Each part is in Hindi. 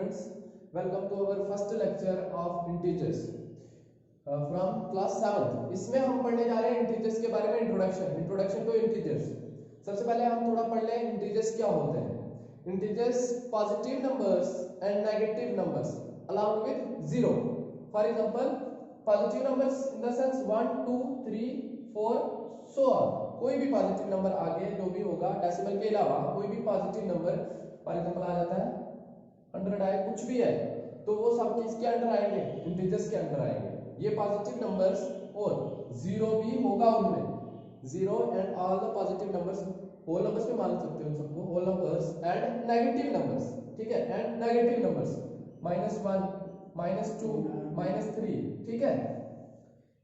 students, welcome to our first lecture of integers from class 7th। इसमें हम पढ़ने जा रहे हैं इंटीजर्स के बारे में। Introduction to integers. सबसे पहले हम थोड़ा पढ़ लें इंटीजर्स क्या होते हैं। Integers positive numbers and negative numbers along with zero। For example positive numbers in the sense 1 2 3 4 so on. कोई भी पॉजिटिव नंबर आगे जो भी होगा डेसिमल के अलावा कोई भी पॉजिटिव नंबर फॉर एग्जांपल आ जाता है 100 आए, कुछ भी है तो वो सब किसके अंडर आएंगे? इंटीजर्स के अंडर आएंगे। ये पॉजिटिव नंबर्स और जीरो भी होगा उनमें। Zero and all the positive numbers, whole numbers भी मान सकते हो सबको, whole numbers and negative numbers, ठीक है, एंड नेगेटिव नंबर्स -1 -2 -3, ठीक है।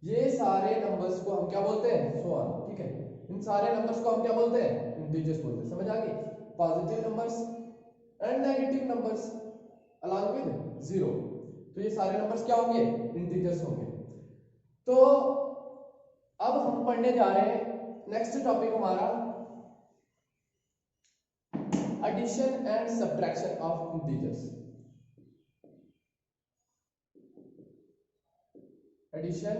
ये सारे नंबर्स को हम क्या बोलते हैं? सो ऑन, ठीक है। इन सारे नंबर्स को हम क्या बोलते हैं? इंटीजर्स बोलते हैं। समझ आ गई? Positive numbers and negative numbers along with zero, तो ये सारे नंबर्स क्या होंगे? इंटीजर्स होंगे। तो अब हम पढ़ने जा रहे हैं नेक्स्ट टॉपिक हमारा addition and subtraction of integers. Addition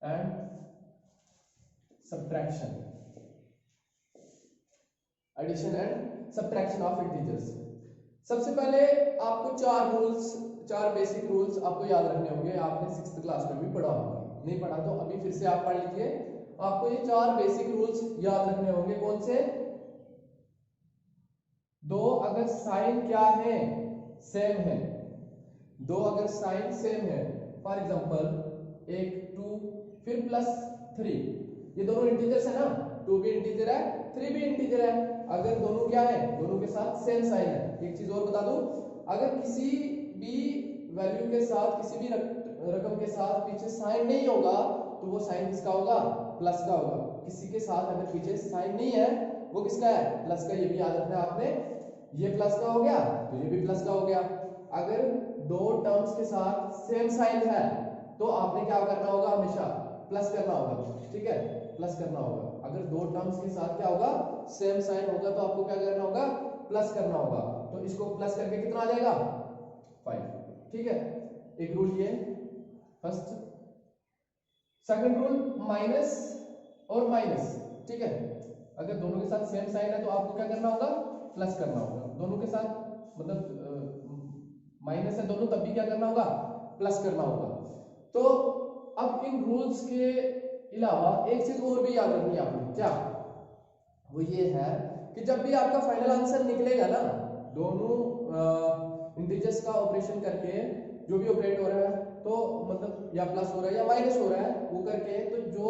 and subtraction, addition and subtraction of integers. सबसे पहले आपको चार बेसिक रूल्स आपको याद रखने होंगे। आपने 6th क्लास में भी पढ़ा होगा, नहीं पढ़ा तो अभी फिर से आप पढ़ लीजिए। आपको ये 4 बेसिक रूल्स याद रखने होंगे। कौन से? दो अगर साइन क्या है? सेम है। दो अगर साइन सेम है, फॉर एग्जांपल 1 2 फिर +3, ये दोनों इंटीजर्स है ना। 2 भी इंटीजर है, 3 भी इंटीजर है। अगर दोनों क्या है? दोनों के साथ सेम साइन है। एक चीज और बता दूं, अगर किसी भी वैल्यू के साथ, किसी भी रकम के साथ पीछे साइन नहीं होगा तो वो साइन किसका होगा? प्लस का होगा। किसी के साथ अगर पीछे साइन नहीं है वो किसका है? प्लस का। ये भी याद रखना है आपने। ये प्लस का हो गया तो ये भी प्लस का हो गया। अगर दो टर्म्स के साथ सेम साइन है तो आपने क्या करना होगा? हमेशा प्लस करना होगा, ठीक है, प्लस करना होगा। अगर दो टर्म्स के साथ क्या होगा? सेम साइन होगा तो आपको क्या करना होगा? प्लस करना होगा। तो इसको प्लस करके कितना आ जाएगा? 5, ठीक है। एक रूल ये फर्स्ट। सेकंड रूल माइनस और माइनस, ठीक है। अगर दोनों के साथ सेम साइन है तो आपको क्या करना होगा? प्लस करना होगा। दोनों के साथ मतलब माइनस है दोनों, तब भी क्या करना होगा? प्लस करना होगा। तो अब इन रूल्स के अलावा एक चीज और भी याद रखनी है आपने। क्या? वो ये है कि जब भी आपका फाइनल आंसर निकलेगा ना, दोनों इंटीजर्स का ऑपरेशन करके जो भी ऑपरेट हो रहा है, तो मतलब या प्लस हो रहा है या माइनस हो रहा है, वो करके तो जो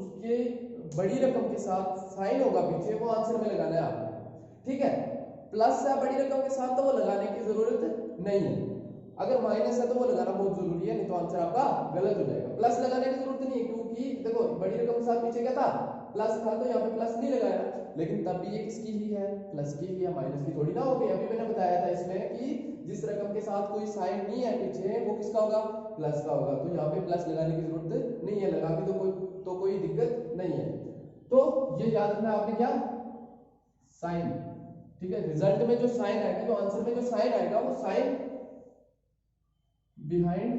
उसके बड़ी रकम के साथ साइन होगा पीछे वो आंसर में लगाना है आपने, ठीक है। प्लस है बड़ी रकम के साथ तो वो लगाने की जरूरत नहीं है। अगर माइनस है तो वो लगाना बहुत जरूरी है, नहीं तो आंसर आपका गलत हो जाएगा। प्लस लगाने की जरूरत नहीं है क्योंकि देखो बड़ी रकम के साथ पीछे क्या था? प्लस था, तो यहाँ पे प्लस नहीं लगाया, लेकिन तब भी ये किसकी ही है? प्लस की ही है, माइनस की थोड़ी ना होगी। अभी मैंने बताया था इसमें कि जिस रकम के साथ कोई साइन नहीं है पीछे वो किसका होगा? प्लस का होगा। तो यहाँ पे प्लस लगाने की जरूरत नहीं है, लगा भी तो कोई दिक्कत नहीं है। तो ये याद रखना आपने क्या? साइन, ठीक है। रिजल्ट में जो साइन आएगा, जो आंसर में जो साइन आएगा वो साइन बिहाइंड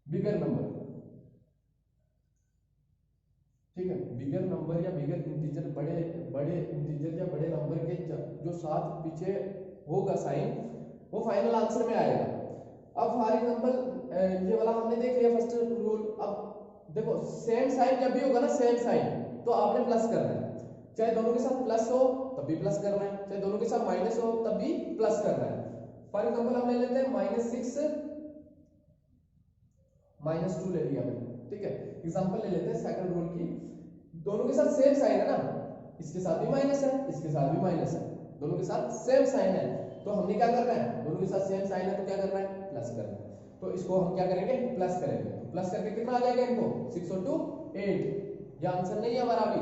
बिगर नंबर, ठीक है। बिगर नंबर या बिगर इंटीजर, बड़े इंटीजर या बड़े नंबर के जो साथ पीछे होगा साइन, वो फाइनल आंसर में आएगा। अब फॉर एग्जांपल ये वाला हमने देख लिया फर्स्ट रूल। अब देखो सेम साइन जब भी होगा ना, सेम साइन, तो आपने प्लस करना है। चाहे दोनों के साथ प्लस हो तब भी प्लस करना है, चाहे दोनों के साथ माइनस हो तब भी प्लस करना है। फॉर एग्जांपल हम ले लेते हैं -6 -2 ले लिया मैंने, ठीक है। एग्जांपल ले लेते हैं सेकंड रूल की। दोनों के साथ सेम साइन है ना, इसके साथ भी माइनस है, इसके साथ भी माइनस है, दोनों के साथ सेम साइन है, तो हमने क्या करना है? दोनों के साथ सेम साइन है तो क्या करना है? प्लस करना है। तो इसको हम क्या करेंगे? प्लस करेंगे। तो प्लस करके कितना आ जाएगा इनको? 6 और 2 8। ये आंसर नहीं है हमारा अभी।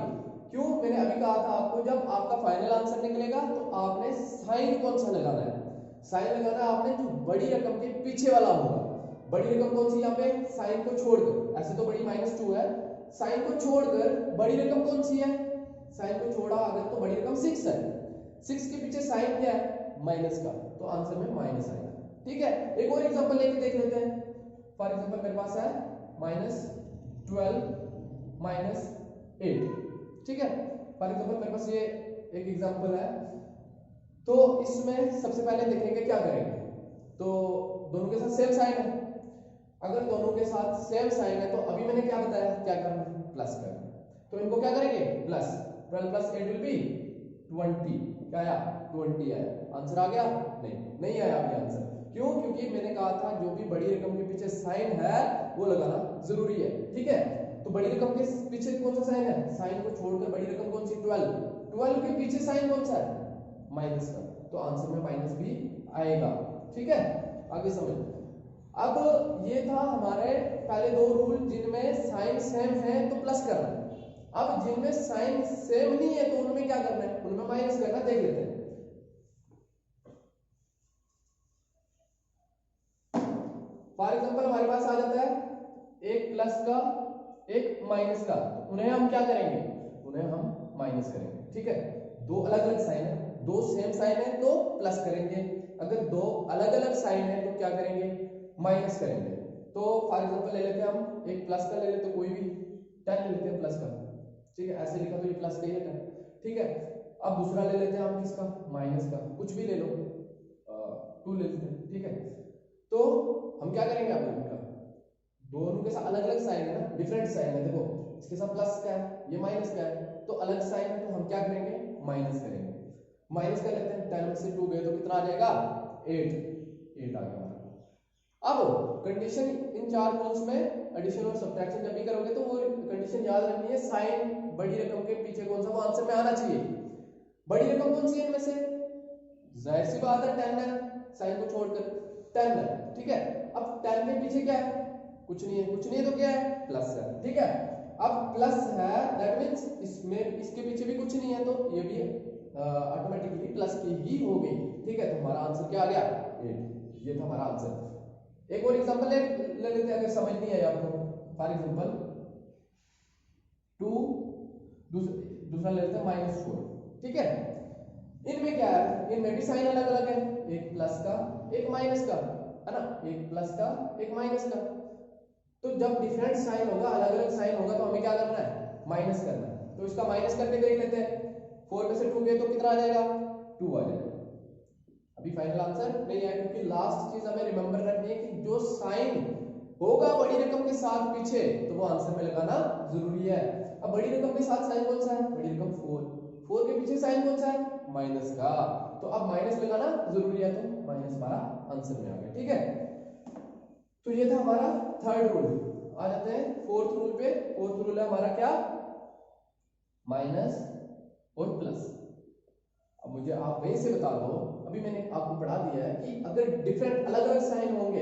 क्यों? मैंने अभी कहा था आपको जब आपका फाइनल आंसर निकलेगा तो आपने साइन कौन सा लगाना है? साइन लगाना है आपने जो बड़ी रकम के पीछे वाला होगा। बड़ी रकम कौन सी? यहाँ पे साइन को छोड़कर, ऐसे तो बड़ी -2 है, साइन को छोड़कर बड़ी रकम कौन सी है? साइन को छोड़ा अगर तो बड़ी रकम 6 है। 6 के पीछे साइन क्या है? माइनस का, तो आंसर में माइनस आएगा। ठीक है, एक और एग्जांपल लेके देख लेते हैं। फॉर एग्जांपल मेरे पास है -12 -8। ठीक है, फॉर एग्जांपल मेरे पास ये एक एग्जांपल है, तो इसमें सबसे पहले देखेंगे क्या करेंगे। तो दोनों के साथ सेम साइन है, अगर दोनों के साथ सेम साइन है तो अभी मैंने क्या बताया, क्या करना है, प्लस करना है। तो इनको क्या करेंगे, प्लस 12 + 8 विल बी 20। क्या आया, 20 आया। आंसर आ गया, नहीं आया अभी आंसर। क्यों, क्योंकि मैंने कहा था जो भी बड़ी रकम के पीछे साइन है वो लगाना जरूरी है। ठीक है, तो बड़ी रकम के पीछे कौन सा साइन है, साइन को छोड़कर बड़ी रकम कौन सी, 12 के पीछे साइन कौन सा है, माइनस का, तो आंसर में माइनस भी आएगा। ठीक है, आगे समझ। अब ये था हमारे पहले दो रूल जिनमें साइन सेम है तो प्लस करना है। अब जिनमें साइन सेम नहीं है तो उनमें क्या करना है, उनमें माइनस करना। देख लेते हैं। फॉर एग्जांपल हमारे पास आ जाता है एक प्लस का एक माइनस का, तो उन्हें हम क्या करेंगे, उन्हें हम माइनस करेंगे। ठीक है, दो अलग अलग साइन है, दो सेम साइन है तो प्लस करेंगे, अगर दो अलग अलग साइन है तो क्या करेंगे, माइनस करेंगे। तो फॉर एग्जांपल ले लेते हैं हम एक प्लस का ले लेते, कोई भी 10 ले लेते हैं प्लस का। ठीक है, ऐसे लिखा तो ये प्लस का ही है 10। ठीक है, अब दूसरा ले लेते हैं हम किसका, माइनस का, कुछ भी ले लो, 2 ले लेते हैं। ठीक है, तो हम क्या करेंगे, आप इनका दोनों के साथ अलग अलग साइन है ना, डिफरेंट साइन है। देखो इसके साथ प्लस का है, ये माइनस का है, तो अलग साइन है तो हम क्या करेंगे, माइनस करेंगे। माइनस कर लेते हैं, 10 में से 2 गए तो कितना आ जाएगा, 8 आ गया। अब कंडीशन इन चार रूल्स में एडिशन और सब्ट्रैक्शन जब भी करोगे तो वो कंडीशन याद रखनी है, साइन बड़ी रकम के पीछे कौन सा, वो आंसर में आना चाहिए। बड़ी रकम कौन सी है इनमें से, जाहिर सी बात है 10 है, साइन को छोड़कर 10 है। ठीक है, अब 10 के पीछे क्या है, कुछ नहीं है, कुछ नहीं है तो क्या है, प्लस है। ठीक है, अब प्लस है दैट मींस इसमें इसके पीछे भी कुछ नहीं है तो ये भी ऑटोमेटिकली प्लस की ही होगी। ठीक है, तो हमारा आंसर क्या आ गया, 8। ये था हमारा आंसर। एक और एग्जांपल ले लेते हैं अगर समझ नहीं आया आपको। फॉर एग्जांपल 2 दूसरा ले लेते हैं -4। ठीक है, इनमें क्या है, इनमें भी साइन अलग अलग है, एक प्लस का एक माइनस का, है ना, एक प्लस का एक माइनस का। तो जब डिफरेंट साइन होगा, अलग अलग साइन होगा तो हमें क्या करना है, माइनस करना है। तो इसका माइनस करके देख लेते हैं, 4 में से 2 गए तो कितना आ जाएगा, 2 आ जाएगा। अभी फाइनल आंसर नहीं आया, क्योंकि लास्ट चीज हमें रिमेंबर रखनी है कि जो साइन होगा बड़ी रकम के साथ पीछे तो वो आंसर में लगाना जरूरी है। अब बड़ी रकम के साथ साइन कौन सा है, बड़ी रकम 4 के पीछे साइन कौन सा है, माइनस का, तो अब माइनस लगाना जरूरी है, तो माइनस हमारा आंसर में आ गया। ठीक है, तो ये था हमारा थर्ड रूल। आ जाते हैं फोर्थ रूल पे। फोर्थ रूल है हमारा क्या, माइनस और प्लस। अब मुझे आप वहीं से बता दो, अभी मैंने आपको पढ़ा दिया है कि अगर डिफरेंट अलग अलग साइन होंगे,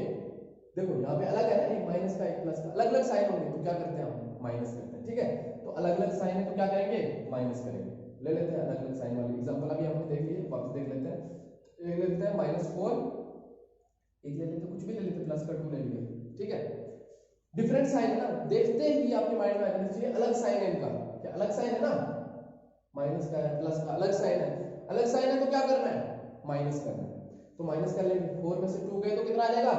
देखो यहाँ पे अलग है ना, एक माइनस का एक प्लस का, अलग अलग साइन होंगे तो क्या करते हैं हम, माइनस करते हैं। ठीक है, तो अलग अलग साइन है तो क्या करेंगे, माइनस करेंगे। ले लेते हैं अलग अलग साइन वाले एग्जांपल, अभी हमने देख लिए, वापस देख लेते हैं। एक ले लेते हैं -4, एक ले लेते हैं, कुछ भी ले लेते हैं, प्लस का 2 ले लिए। ठीक है, डिफरेंट साइन है ना, देखते ही आपके माइंड में आ जाना चाहिए अलग साइन है इनका, क्या अलग साइन है ना, माइनस का है प्लस का, अलग साइन है, अलग साइन है तो क्या करना है, माइनस करना है। तो माइनस कर लेंगे, 4 में से 2 गए तो कितना आ जाएगा,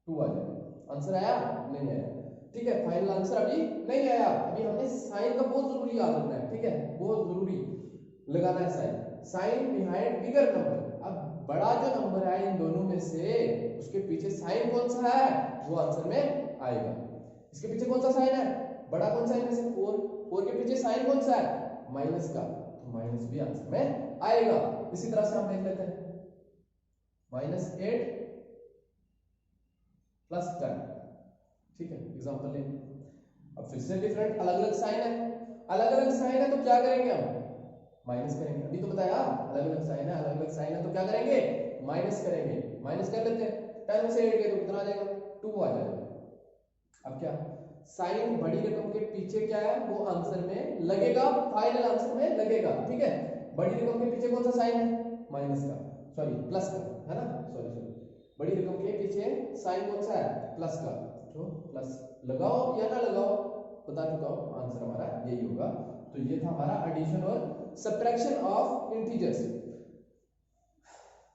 2 आ जाएगा। आंसर आया, नहीं आया। ठीक है, फाइनल आंसर अभी नहीं आया, अभी हमें साइन का बहुत जरूरी याद रखना है। ठीक है, बहुत जरूरी लगाना है sign, sign behind bigger number. अब बड़ा जो नंबर है इन दोनों में से उसके पीछे साइन कौन सा है वो आंसर में आएगा। इसके पीछे कौन सा साइन है, बड़ा कौन सा है इनमें से, 4 के पीछे साइन कौन सा है, माइनस का, तो माइनस भी आंसर में आएगा। इसी तरह से हम देख लेते हैं, -8 + 10। ठीक है, एग्जांपल लेंगे। अब फिर से डिफरेंट अलग अलग साइन है, अलग अलग साइन है तो क्या करेंगे हम, माइनस करेंगे। अभी तो बताया अलग अलग साइन है, अलग अलग साइन है तो क्या करेंगे, माइनस करेंगे। माइनस कर लेते हैं, 10 में से 8 गए तो कितना आ जाएगा, 2 आ जाएगा। अब क्या, साइन बड़ी रकम के पीछे क्या है वो आंसर में लगेगा, फाइनल आंसर में लगेगा। ठीक है, बड़ी रकम के पीछे कौन सा साइन है, माइनस का, सॉरी प्लस का, है ना, सॉरी बड़ी रकम के पीछे साइन कौन सा है, प्लस का, तो प्लस लगाओ या ना लगाओ बता चुका हूं, आंसर हमारा यही होगा। तो ये था हमारा एडिशन और subtraction of integers.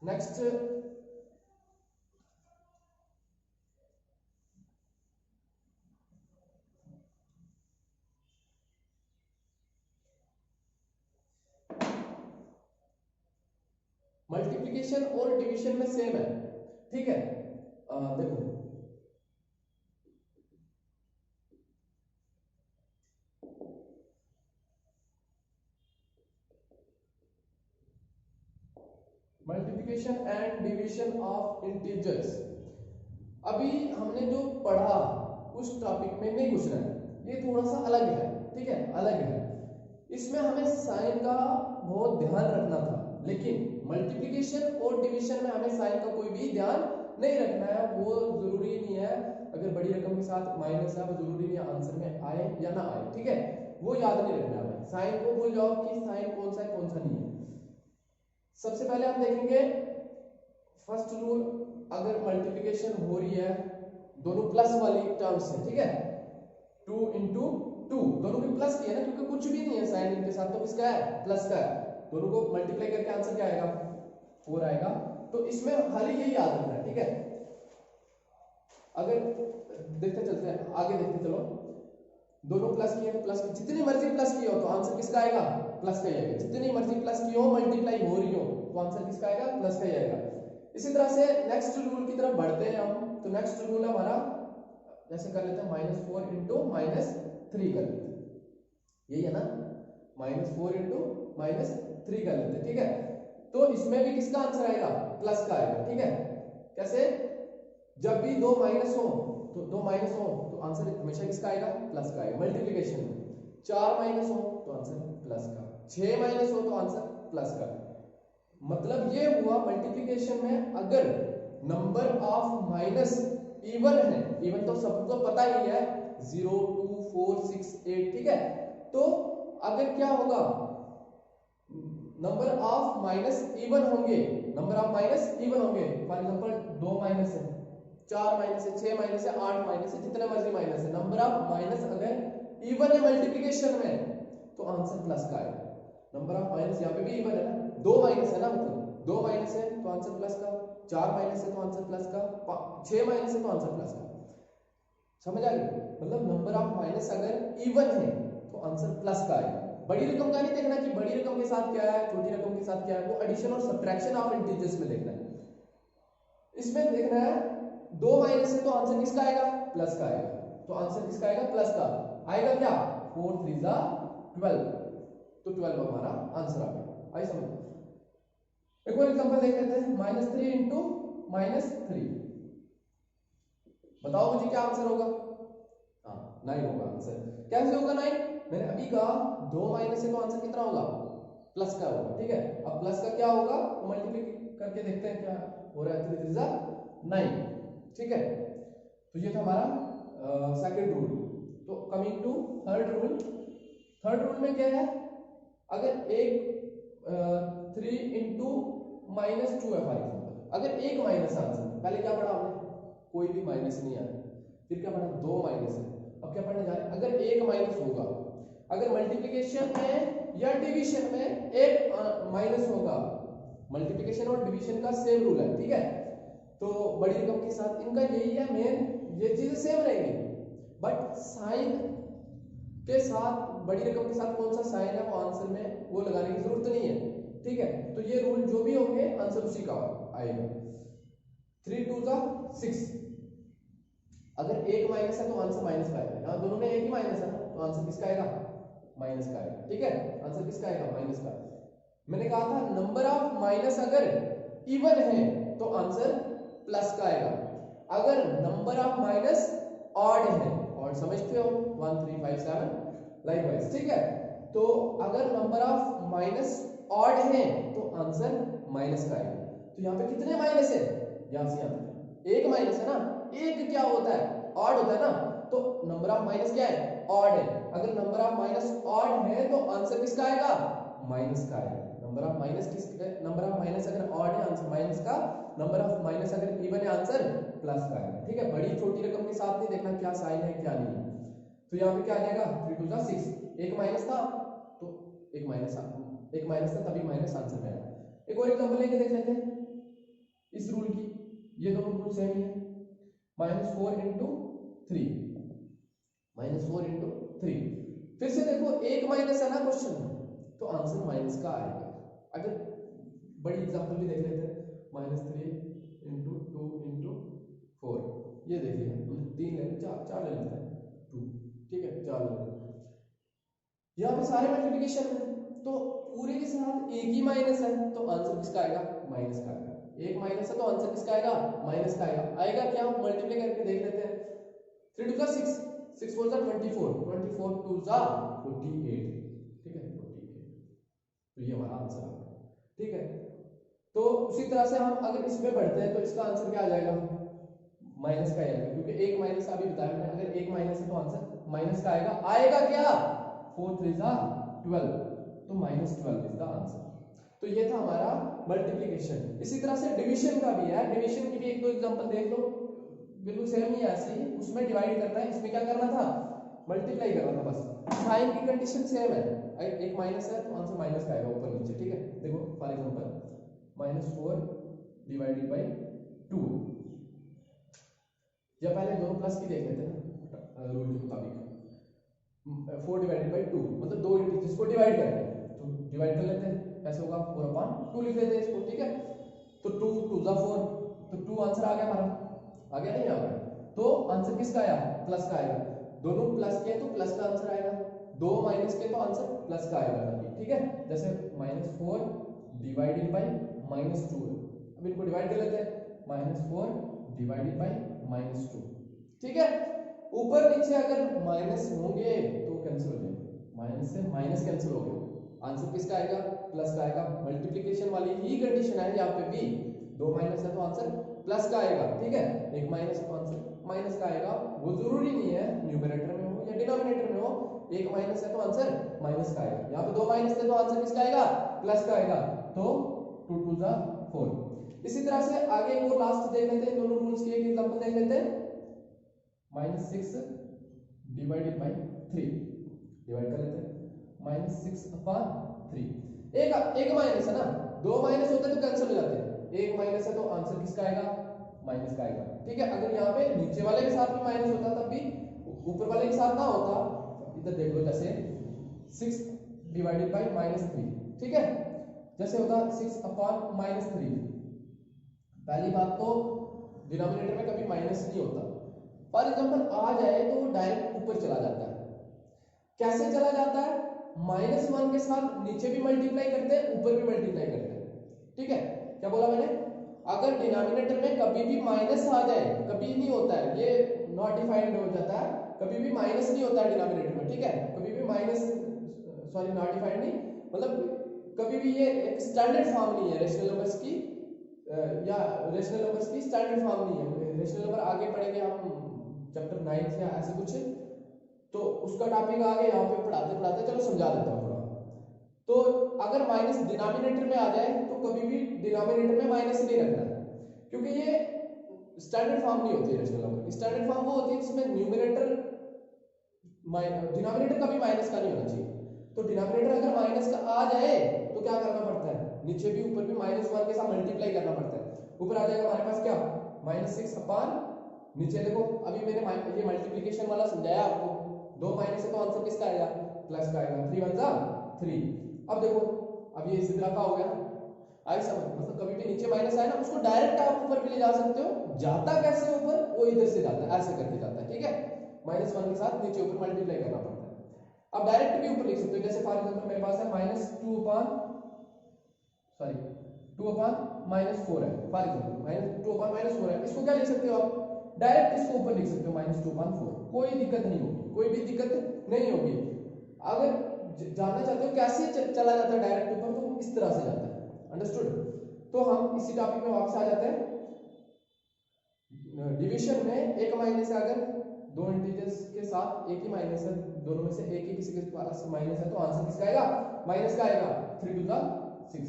Next multiplication और डिवीजन में सेम है, ठीक है। देखो multiplication and division of integers, अभी हमने जो पढ़ा उस टॉपिक में नहीं घुसना है, ये थोड़ा सा अलग है, ठीक है, अलग है। इसमें हमें साइन का बहुत ध्यान रखना था, लेकिन मल्टीप्लिकेशन और डिवीजन में हमें साइन का कोई भी ध्यान नहीं रखना है। वो जरूरी नहीं है, अगर बड़ी रकम के साथ माइनस है वो जरूरी नहीं है आंसर में आए या ना आए, ठीक है, वो याद नहीं रखना है। साइन को भूल जाओ कि साइन कौन सा है कौन सा नहीं है। सबसे पहले हम देखेंगे फर्स्ट रूल, अगर मल्टीप्लिकेशन हो रही है दोनों प्लस वाली टर्म्स है, ठीक है, 2 इंटू 2 दोनों की प्लस की है ना, क्योंकि कुछ भी नहीं है साइन इनके साथ, तो किसका है, प्लस का है। दोनों को मल्टीप्लाई करके आंसर क्या आएगा, 4 आएगा। तो इसमें खाली यही याद रखना है, ठीक है। अगर देखते चलते हैं आगे, देखते चलो, दोनों प्लस किए तो प्लस की, जितनी मर्जी प्लस की हो तो आंसर किसका आएगा, प्लस का ही आएगा। जितनी मर्जी प्लस की हो, मल्टीप्लाई हो रही हो, तो आंसर किसका आएगा, प्लस का ही आएगा। इसी तरह से नेक्स्ट रूल की तरफ बढ़ते हैं हम। तो नेक्स्ट रूल है हमारा, जैसे कर लेते हैं -4 इंटू -3 कर लेते हैं, यही है ना, -4 इंटू -3 कर लेते हैं, ठीक है। तो इसमें भी किसका आंसर आएगा, प्लस का आएगा, ठीक है। कैसे, जब भी दो माइनस हो तो आंसर हमेशा किसका आएगा, प्लस का आएगा। मल्टीप्लिकेशन में 4 माइनस हो तो आंसर प्लस का, 6 माइनस हो तो आंसर प्लस का। मतलब ये हुआ मल्टीप्लिकेशन में अगर नंबर ऑफ माइनस इवन है, इवन तो सबको पता ही है 0 2 4 6 8, ठीक है। तो अगर क्या होगा, नंबर ऑफ माइनस इवन होंगे, नंबर ऑफ माइनस इवन होंगे, फॉर एग्जांपल 2 माइनस है, 4 माइनस है, 6 माइनस है, 8 माइनस है, जितने मर्जी माइनस है, नंबर ऑफ माइनस अगर इवन है मल्टीप्लिकेशन में तो आंसर प्लस का आएगा। नंबर ऑफ माइनस यहाँ पे भी इवन है ना, 2 माइनस है ना, मतलब 2 माइनस है तो आंसर प्लस का, 4 माइनस है तो आंसर प्लस का, 6 माइनस है तो आंसर प्लस का। समझ आ गई, मतलब नंबर ऑफ माइनस अगर इवन है तो आंसर प्लस का आएगा। बड़ी रकम का नहीं देखना कि बड़ी रकम के साथ क्या है, छोटी रकम के साथ क्या है, वो एडिशन और सब्ट्रैक्शन ऑफ इंटीजर्स में देखना है। इसमें देखना है 2 माइनस है तो आंसर किसका आएगा, प्लस का आएगा। तो आंसर किसका आएगा, प्लस का आएगा। क्या, 4 3 12, तो 12 हमारा आंसर आ गया। आई समझ। एक और एग्जांपल देख लेते हैं, -3 इंटू -3, बताओ मुझे क्या आंसर होगा। हाँ 9 होगा आंसर। कैसे होगा 9, मैंने अभी कहा 2 माइनस है तो आंसर कितना होगा, प्लस का होगा, ठीक है। अब प्लस का क्या होगा, तो मल्टीप्लाई करके देखते हैं क्या हो रहा है, 3 3 9, ठीक है। तो ये था हमारा सेकंड रूल। तो coming to third rule, third rule में क्या है, अगर एक 3 इंटू -2 है फॉर एग्जाम्पल, अगर एक माइनस आंसर, पहले क्या पढ़ा हमने, कोई भी माइनस नहीं आया, फिर क्या पढ़ा, 2 माइनस है, अब क्या पढ़ने जा रहे हैं, अगर एक माइनस होगा, अगर मल्टीप्लिकेशन में या डिवीजन में एक माइनस होगा, मल्टीप्लिकेशन और डिवीजन का सेम रूल है, ठीक है। तो बड़ी रकम के साथ इनका यही है मेन, ये चीजें सेम रहेंगी, बट साइन के साथ, बड़ी रकम के साथ कौन सा साइन है वो आंसर में वो लगाने की जरूरत नहीं है, ठीक है। तो ये रूल जो भी होंगे आंसर उसी का आएगा। 3 2 6, अगर एक माइनस है तो आंसर माइनस का आएगा, यहाँ दोनों में एक ही माइनस है ना, तो आंसर किसका आएगा, माइनस का आएगा, ठीक है। आंसर किसका आएगा, माइनस का। मैंने कहा था नंबर ऑफ माइनस अगर इवन है तो आंसर प्लस का आएगा, अगर नंबर ऑफ माइनस ऑड है, ऑड समझते हो 1 3 5 7 लाइकवाइज, ठीक है। तो अगर नंबर ऑफ माइनस ऑड है तो आंसर माइनस का आएगा। तो यहाँ पे कितने माइनस है, यहाँ से यहाँ तक एक माइनस है ना, एक क्या होता है, ऑड होता है ना, तो नंबर ऑफ माइनस क्या है, ऑड है। अगर नंबर ऑफ माइनस ऑड है तो आंसर किसका आएगा, माइनस का आएगा। नंबर ऑफ माइनस किस, नंबर ऑफ माइनस अगर ऑड है आंसर माइनस का, नंबर ऑफ माइनस अगर इवन है आंसर प्लस का है, ठीक है। बड़ी छोटी रकम के साथ नहीं देखना क्या साइन है क्या नहीं है। तो यहाँ पे क्या आ जाएगा, 3 2 6, एक माइनस था तो एक माइनस था तभी माइनस आंसर में आया। एक और एग्जांपल लेके देख लेते हैं, इस रूल की, ये दोनों रूल सेम ही है। -4 इंटू 3, -4 इंटू 3। फिर से देखो एक माइनस है ना क्वेश्चन में, तो आंसर माइनस का आएगा। अगर बड़ी एग्जांपल भी देख लेते हैं, -3 इंटू 2 इंटू 4, ये देख लिया हमने, 3 ले, 4 ले लेते हैं, 2, ठीक है, 4 ले लेते हैं। यहाँ पे सारे मल्टीप्लिकेशन है, तो पूरे के साथ एक ही माइनस है, तो आंसर किसका आएगा? माइनस का आएगा। एक माइनस है तो आंसर किसका आएगा? माइनस का आएगा। आएगा क्या? मल्टीप्लाई करके देख लेते हैं। 3 2 6, 6 4 24, 24 2 48, ठीक है, 48। तो ये हमारा आंसर आ गया, ठीक है। तो उसी तरह से हम अगर इसमें बढ़ते हैं तो इसका आंसर क्या आ जाएगा? माइनस का आएगा, क्योंकि एक माइनस अभी बताया मैंने, अगर एक माइनस है तो आंसर माइनस का आएगा। आएगा क्या? 4 3 12, तो -12 इज द आंसर। तो ये था हमारा मल्टीप्लिकेशन। इसी तरह से डिवीजन का भी है, डिवीजन की भी एक दो एग्जांपल देख लो, बिल्कुल सेम ही ऐसे ही। उसमें डिवाइड करना है, इसमें क्या करना था? मल्टीप्लाई करना था बस। साइन की कंडीशन सेम है, एक माइनस है तो आंसर माइनस का आएगा ऊपर नीचे, ठीक है। देखो फॉर एग्जांपल -4 डिवाइडेड बाय 2, या पहले दोनों प्लस की देख लेते हैं ना रूल के मुताबिक। 4 डिवाइडेड बाय 2 मतलब दो इंटीजर्स को डिवाइड करेंगे, तो डिवाइड कर लेते हैं, कैसे होगा? 4/2 लिख लेते हैं इसको, ठीक है। तो 2 2 4, तो 2 आंसर आ गया हमारा, आ गया नहीं आ गया? तो आंसर किसका आया? प्लस का आएगा। दोनों प्लस के हैं तो प्लस का आंसर आएगा, दो माइनस के तो आंसर प्लस का आएगा, ठीक है। जैसे -4 डिवाइडेड बाय -2, अब इनको डिवाइड कर लेते हैं, -4 डिवाइडेड बाय -2, ठीक है। ऊपर नीचे अगर माइनस होंगे तो कैंसिल हो जाएंगे, माइनस से माइनस कैंसिल हो गया, आंसर किसका आएगा? प्लस का आएगा। मल्टीप्लिकेशन वाली ही कंडीशन है यहाँ पे भी, दो माइनस है तो आंसर प्लस का आएगा, ठीक है। एक माइनस है तो आंसर माइनस का आएगा। वो जरूरी नहीं है न्यूमरेटर में हो या डिनोमिनेटर में हो, एक माइनस है तो आंसर माइनस का आएगा। यहाँ पे दो माइनस थे तो आंसर किसका आएगा? प्लस का आएगा। तो 2 2 4। इसी तरह से आगे एक और लास्ट देख लेते हैं, दोनों रूल्स की एक एग्जांपल देख लेते हैं। -6 डिवाइडेड बाय 3, डिवाइड कर लेते हैं, -6/3। एक माइनस है ना, दो माइनस होते तो कैंसिल हो जाते हैं, एक माइनस है तो आंसर किसका आएगा? माइनस का आएगा, ठीक है। अगर यहाँ पे नीचे वाले के साथ भी माइनस होता तब भी ऊपर वाले के साथ ना होता। इधर देख लो, जैसे 6 डिवाइडेड बाय -3, ठीक है, जैसे होता 6/-3। पहली बात तो डिनोमिनेटर में कभी माइनस नहीं होता। फॉर एग्जांपल आ जाए तो वो डायरेक्ट ऊपर चला जाता है। कैसे चला जाता है? -1 के साथ नीचे भी मल्टीप्लाई करते हैं, ऊपर भी मल्टीप्लाई करते हैं, ठीक है। क्या बोला मैंने? अगर डिनोमिनेटर में कभी भी माइनस आ जाए, कभी नहीं होता है, ये नॉट डिफाइंड हो जाता है, कभी भी माइनस नहीं होता है डिनोमिनेटर में, ठीक है। कभी भी माइनस, सॉरी नॉट डिफाइंड नहीं, मतलब कभी भी ये एक स्टैंडर्ड फॉर्म नहीं है रेशनल नंबर्स की, या रेशनल नंबर्स की स्टैंडर्ड फॉर्म नहीं है। रेशनल नंबर आगे पढ़ेंगे हम चैप्टर 9 या ऐसे कुछ, तो उसका टॉपिक आगे यहाँ पे पढ़ाते पढ़ाते, चलो समझा देता हूँ थोड़ा। तो अगर माइनस डिनोमिनेटर में आ जाए तो कभी भी डिनोमिनेटर में माइनस नहीं रखना है, क्योंकि ये स्टैंडर्ड फॉर्म नहीं होती है रेशनल नंबर। स्टैंडर्ड फॉर्म वो होती है जिसमें न्यूमरेटर डिनोमिनेटर कभी माइनस का नहीं होना चाहिए। तो डिनोमिनेटर अगर माइनस का आ जाए तो क्या करना पड़ता है? नीचे भी ऊपर भी -1 के साथ मल्टीप्लाई करना पड़ता है। ऊपर आ जाएगा हमारे पास क्या? -6/, नीचे देखो अभी मैंने ये मल्टीप्लिकेशन वाला समझाया आपको, दो माइनस है तो आंसर किसका आएगा? प्लस का आएगा। 3 1 3। अब देखो अब ये इसी तरह का हो गया, आई समझ? मतलब कभी भी नीचे माइनस आए ना, उसको डायरेक्ट आप ऊपर भी ले जा सकते हो। जाता कैसे ऊपर? वो इधर से जाता है, ऐसे करके जाता है, ठीक है। -1 के साथ नीचे ऊपर मल्टीप्लाई करना पड़ता है। अब डायरेक्ट भी ऊपर लिख सकते हो, जैसे फॉर एग्जांपल मेरे पास है -2/, सॉरी 2/-4 है, फॉर एग्जांपल -2/-4 है। इसको क्या लिख सकते हो आप? डायरेक्ट इसको ऊपर लिख सकते हो -2/4, कोई दिक्कत नहीं होगी, कोई भी दिक्कत नहीं होगी। अगर जानना चाहते हो कैसे चला जाता है डायरेक्ट ऊपर, तो इस तरह से जाता है, अंडरस्टूड। तो हम इसी टॉपिक में वापस आ जाते हैं। डिवीजन में एक माइनस है, अगर दो इंटीजर्स के साथ एक ही माइनस है, दोनों में से एक ही किसी के पास माइनस है, तो आंसर किसका आएगा? माइनस का आएगा। 3 2 6,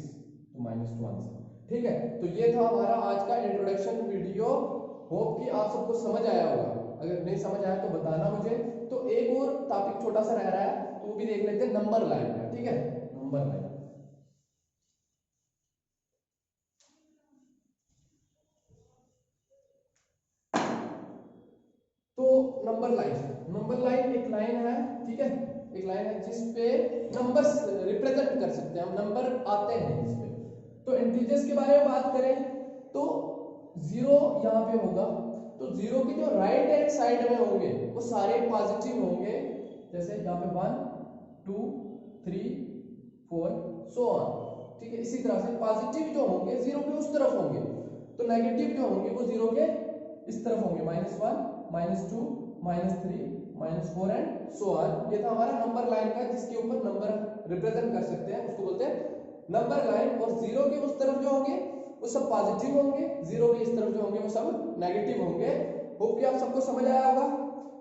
तो -2 आंसर, ठीक है। तो ये था हमारा आज का इंट्रोडक्शन वीडियो। होप कि आप सबको समझ आया होगा। अगर नहीं समझ आया तो बताना मुझे। तो एक और टॉपिक छोटा सा रह रहा है, तो वो भी देख लेते हैं, नंबर लाइन का, ठीक है। नंबर लाइन, नंबर लाइन एक लाइन है, ठीक है, एक लाइन है जिस पे नंबर्स रिप्रेजेंट कर सकते हैं हम, नंबर आते हैं इस पे। तो इंटीजर्स के बारे में बात करें तो 0 यहाँ पे होगा, तो 0 की जो राइट हैंड साइड में होंगे वो सारे पॉजिटिव होंगे, जैसे यहाँ पे 1 2 3 4 सो ऑन, ठीक है। इसी तरह से पॉजिटिव जो होंगे 0 के उस तरफ होंगे, तो नेगेटिव जो होंगे वो 0 के इस तरफ होंगे, -1 -2 -3 -4 एंड सो ऑन। ये था हमारा नंबर लाइन का, जिसके ऊपर नंबर रिप्रेजेंट कर सकते हैं, उसको बोलते हैं नंबर लाइन। और 0 के उस तरफ जो होंगे वो सब पॉजिटिव होंगे, 0 के इस तरफ जो होंगे वो सब नेगेटिव होंगे। होप कि आप सबको समझ आया होगा।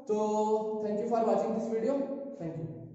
तो thank you for watching this video, thank you.